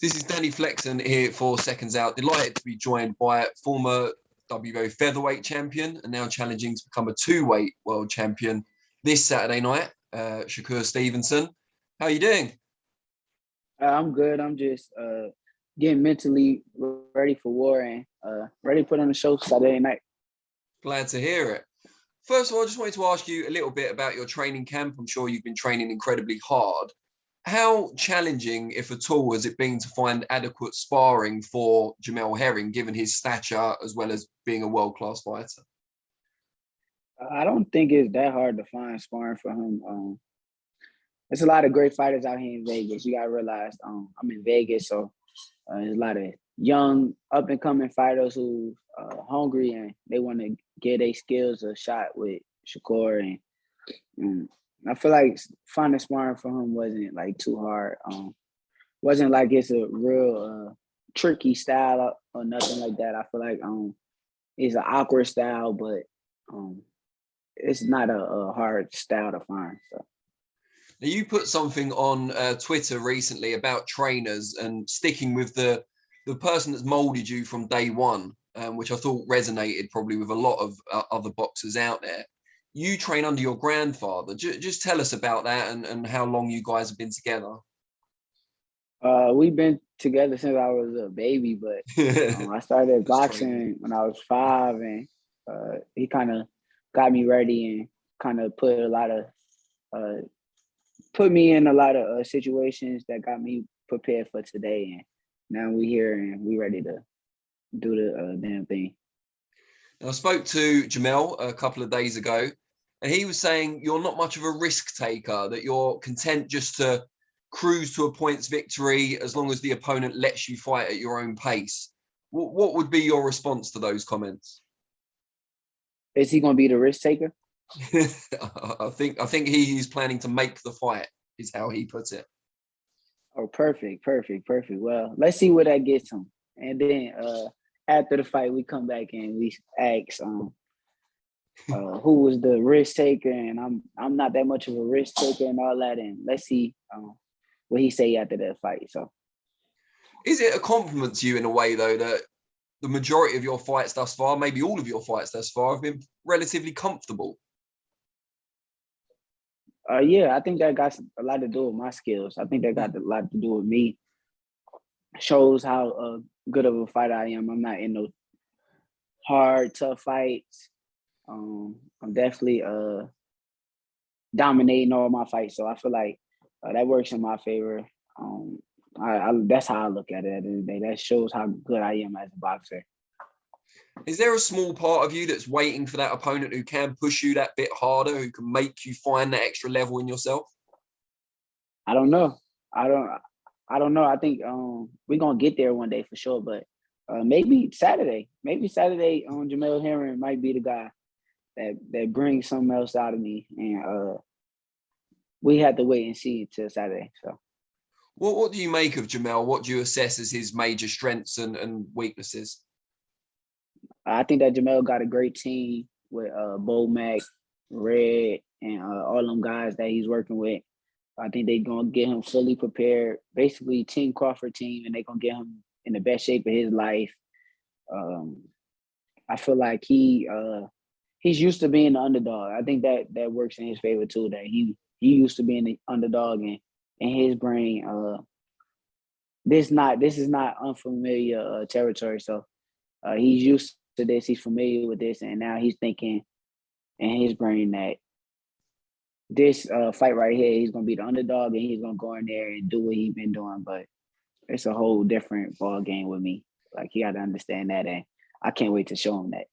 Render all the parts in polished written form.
This is Danny Flexen here for Seconds Out. Delighted to be joined by former WBO featherweight champion and now challenging to become a two-weight world champion this Saturday night, Shakur Stevenson. How are you doing? I'm good. I'm just getting mentally ready for war and ready to put on the show Saturday night. Glad to hear it. First of all, I just wanted to ask you a little bit about your training camp. I'm sure you've been training incredibly hard. How challenging, if at all, has it been to find adequate sparring for Jamel Herring, given his stature as well as being a world-class fighter? I don't think it's that hard to find sparring for him. There's a lot of great fighters out here in Vegas. You gotta realize I'm in Vegas, so there's a lot of young, up-and-coming fighters who hungry and they want to get their skills a shot with Shakur. And I feel like finding sparring for him wasn't like too hard. Wasn't like it's a real tricky style or nothing like that. I feel like it's an awkward style, but it's not a hard style to find. So. Now, you put something on Twitter recently about trainers and sticking with the person that's molded you from day one, which I thought resonated probably with a lot of other boxers out there. You train under your grandfather. Just tell us about that and how long you guys have been together. We've been together since I was a baby, but I started boxing when I was 5, and he kind of got me ready and kind of put me in a lot of situations that got me prepared for today. And now we here and we ready to do the damn thing. Now, I spoke to Jamel a couple of days ago, and he was saying you're not much of a risk taker, that you're content just to cruise to a points victory as long as the opponent lets you fight at your own pace. What would be your response to those comments? Is he going to be the risk taker? I think he is planning to make the fight, is how he puts it. Oh, perfect. Well, let's see where that gets him. And then after the fight, we come back and we ask who was the risk taker, and I'm not that much of a risk taker and all that. And let's see what he say after that fight. So, is it a compliment to you in a way though that the majority of your fights thus far, maybe all of your fights thus far, have been relatively comfortable? Yeah, I think that got a lot to do with my skills. I think that got a lot to do with me. Shows how good of a fighter I am. I'm not in those hard, tough fights. I'm definitely dominating all my fights. So I feel like that works in my favor. That's how I look at it at the end of the day. That shows how good I am as a boxer. Is there a small part of you that's waiting for that opponent who can push you that bit harder, who can make you find that extra level in yourself? I don't know. I don't know. I think we're gonna get there one day for sure. But maybe Saturday. Jamel Herring might be the guy that brings something else out of me, and we have to wait and see until Saturday. So, what do you make of Jamel? What do you assess as his major strengths and weaknesses? I think that Jamel got a great team with Bo Mac, Red, and all them guys that he's working with. I think they're going to get him fully prepared, basically Team Crawford team, and they're going to get him in the best shape of his life. I feel like he's used to being the underdog. I think that works in his favor too, that he used to being the underdog, and in his brain, this is not unfamiliar territory. So he's used to this, he's familiar with this, and now he's thinking in his brain that this fight right here, he's gonna be the underdog and he's gonna go in there and do what he's been doing. But it's a whole different ball game with me. Like, he got to understand that, and I can't wait to show him that.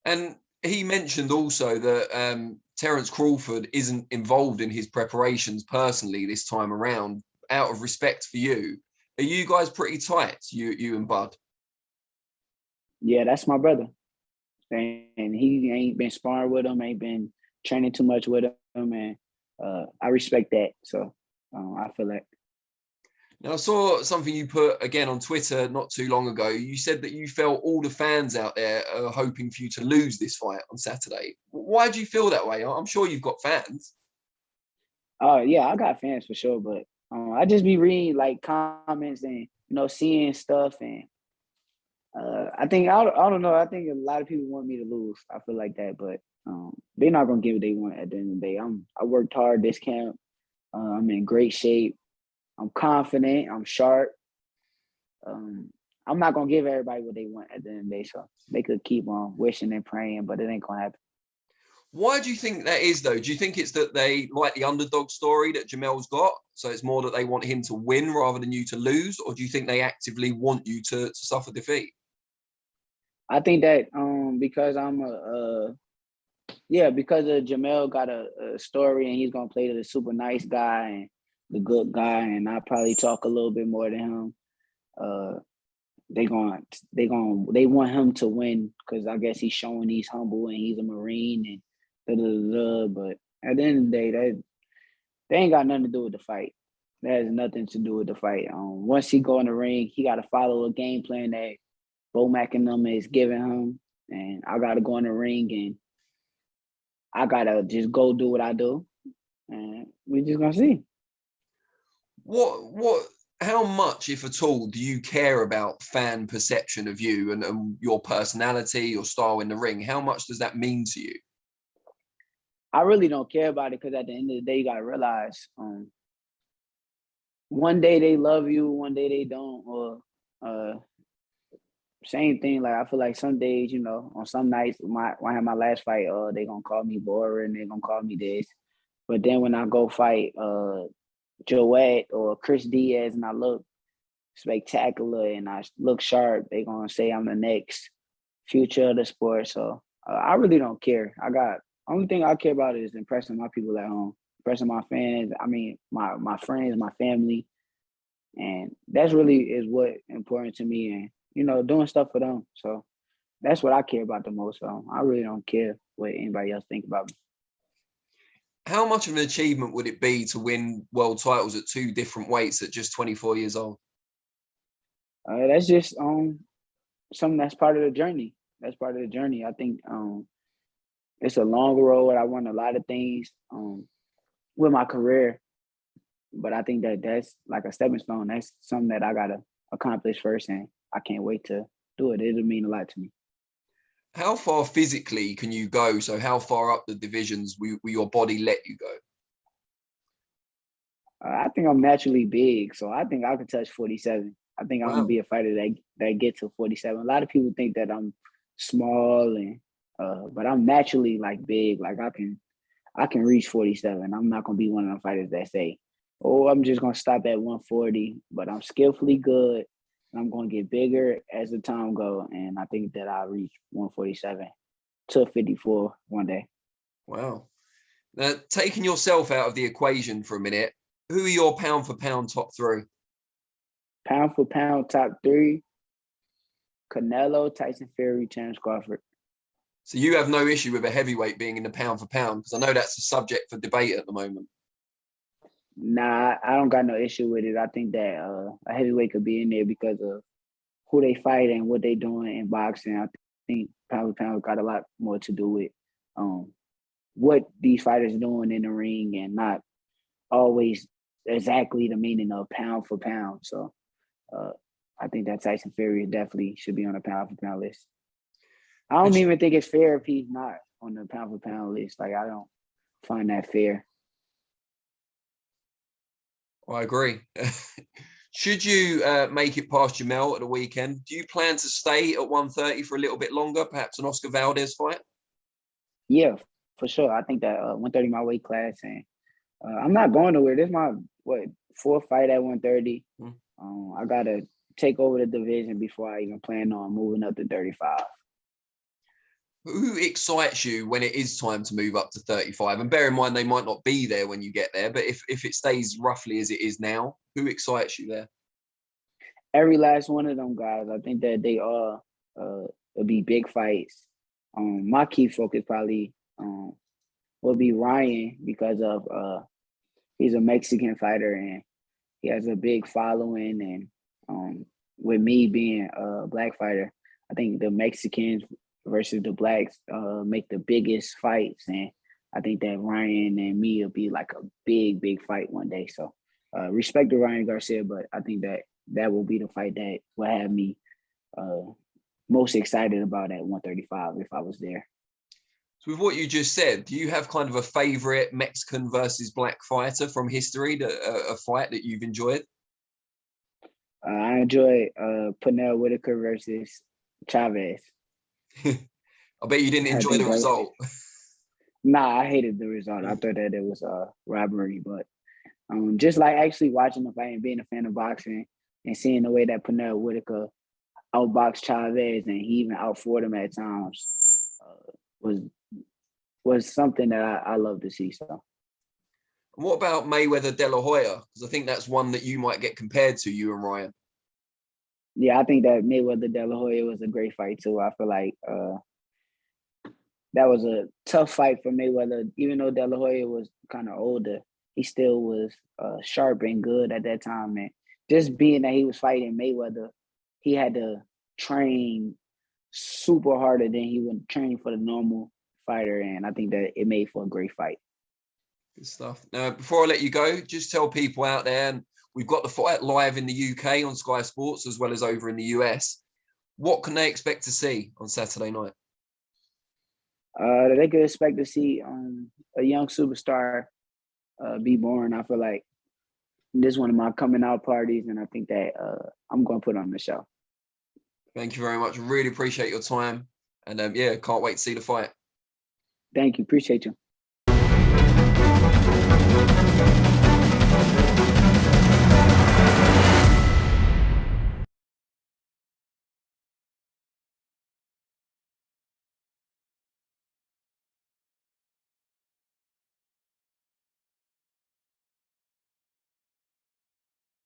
And he mentioned also that Terence Crawford isn't involved in his preparations personally this time around, out of respect for you. Are you guys pretty tight, you and Bud? Yeah, that's my brother. And he ain't been sparring with him, ain't been training too much with him, and I respect that. So I feel like. Now, I saw something you put again on Twitter not too long ago. You said that you felt all the fans out there are hoping for you to lose this fight on Saturday. Why do you feel that way? I'm sure you've got fans. Yeah, I got fans for sure, but I just be reading like comments and seeing stuff, and I don't know. I think a lot of people want me to lose. I feel like that, but they're not gonna get what they want at the end of the day. I worked hard this camp. I'm in great shape. I'm confident. I'm sharp. I'm not gonna give everybody what they want at the end of the day. So they could keep on wishing and praying, but it ain't gonna happen. Why do you think that is, though? Do you think it's that they like the underdog story that Jamel's got? So it's more that they want him to win rather than you to lose? Or do you think they actively want you to suffer defeat? I think that because because Jamel got a story and he's gonna play the super nice guy and the good guy, and I probably talk a little bit more than him. They want him to win because I guess he's showing he's humble and he's a Marine and But at the end of the day, they ain't got nothing to do with the fight. That has nothing to do with the fight. Once he go in the ring, he got to follow a game plan that Bomac and them is giving him, and I got to go in the ring and I gotta just go do what I do, and we just gonna see. How much, if at all, do you care about fan perception of you and your personality, your style in the ring? How much does that mean to you? I really don't care about it because at the end of the day, you gotta realize one day they love you, one day they don't, or same thing. Like I feel like some days, on some nights, when I have my last fight, they gonna call me boring, they gonna call me this. But then when I go fight Joette or Chris Diaz and I look spectacular and I look sharp, they gonna say I'm the next future of the sport. So I really don't care. Only thing I care about is impressing my people at home, impressing my fans. I mean, my friends, my family, and that's really is what important to me. And doing stuff for them. So that's what I care about the most. So I really don't care what anybody else think about me. How much of an achievement would it be to win world titles at two different weights at just 24 years old? That's just something that's part of the journey. That's part of the journey. I think it's a long road. I won a lot of things with my career, but I think that's like a stepping stone. That's something that I gotta accomplish first, and I can't wait to do it. It'll mean a lot to me. How far physically can you go? So how far up the divisions will your body let you go? I think I'm naturally big, so I think I could touch 47. I think I'm gonna be a fighter that gets to 47. A lot of people think that I'm small but I'm naturally like big. Like I can reach 47. I'm not gonna be one of them fighters that say, "Oh, I'm just gonna stop at 140." But I'm skillfully good. And I'm gonna get bigger as the time go, and I think that I'll reach 147 to 54 one day. Wow. Now, taking yourself out of the equation for a minute, who are your pound for pound top three? Pound for pound top three: Canelo, Tyson Fury, Terence Crawford. So you have no issue with a heavyweight being in the pound for pound, because I know that's a subject for debate at the moment. Nah, I don't got no issue with it. I think that a heavyweight could be in there because of who they fight and what they doing in boxing. I think pound for pound got a lot more to do with what these fighters doing in the ring and not always exactly the meaning of pound for pound. So I think that Tyson Fury definitely should be on the pound for pound list. I don't even think it's fair if he's not on the pound for pound list. Like I don't find that fair. I agree. Should you make it past Jamel at the weekend, do you plan to stay at 130 for a little bit longer, perhaps an Oscar Valdez fight? Yeah, for sure. I think that 130 my weight class, and I'm not going nowhere. This is my fourth fight at 130. I gotta take over the division before I even plan on moving up to 35. Who excites you when it is time to move up to 35? And bear in mind, they might not be there when you get there, but if it stays roughly as it is now, who excites you there? Every last one of them guys. I think that they all will be big fights. My key focus probably will be Ryan because of he's a Mexican fighter and he has a big following. And with me being a black fighter, I think the Mexicans versus the blacks make the biggest fights, and I think that Ryan and me will be like a big fight one day. So respect to Ryan Garcia, but I think that will be the fight that will have me most excited about at 135 if I was there. So with what you just said, do you have kind of a favorite Mexican versus black fighter from history, a fight that you've enjoyed? I enjoy Pernell Whitaker versus Chavez. I bet you didn't enjoy the result. Nah, I hated the result. I thought that it was a robbery, but just like actually watching the fight and being a fan of boxing and seeing the way that Pernell Whitaker outboxed Chavez and he even outfought him at times was something that I love to see. So, what about Mayweather De La Hoya? Because I think that's one that you might get compared to, you and Ryan. Yeah, I think that Mayweather De La Hoya was a great fight too. I feel like that was a tough fight for Mayweather. Even though De La Hoya was kind of older, he still was sharp and good at that time. And just being that he was fighting Mayweather, he had to train super harder than he would train for the normal fighter, and I think that it made for a great fight. Good stuff. Now, before I let you go, just tell people out there, and we've got the fight live in the UK on Sky Sports as well as over in the US. What can they expect to see on Saturday night? They could expect to see a young superstar be born. I feel like this is one of my coming out parties, and I think that I'm going to put on the show. Thank you very much. Really appreciate your time. And yeah, can't wait to see the fight. Thank you. Appreciate you.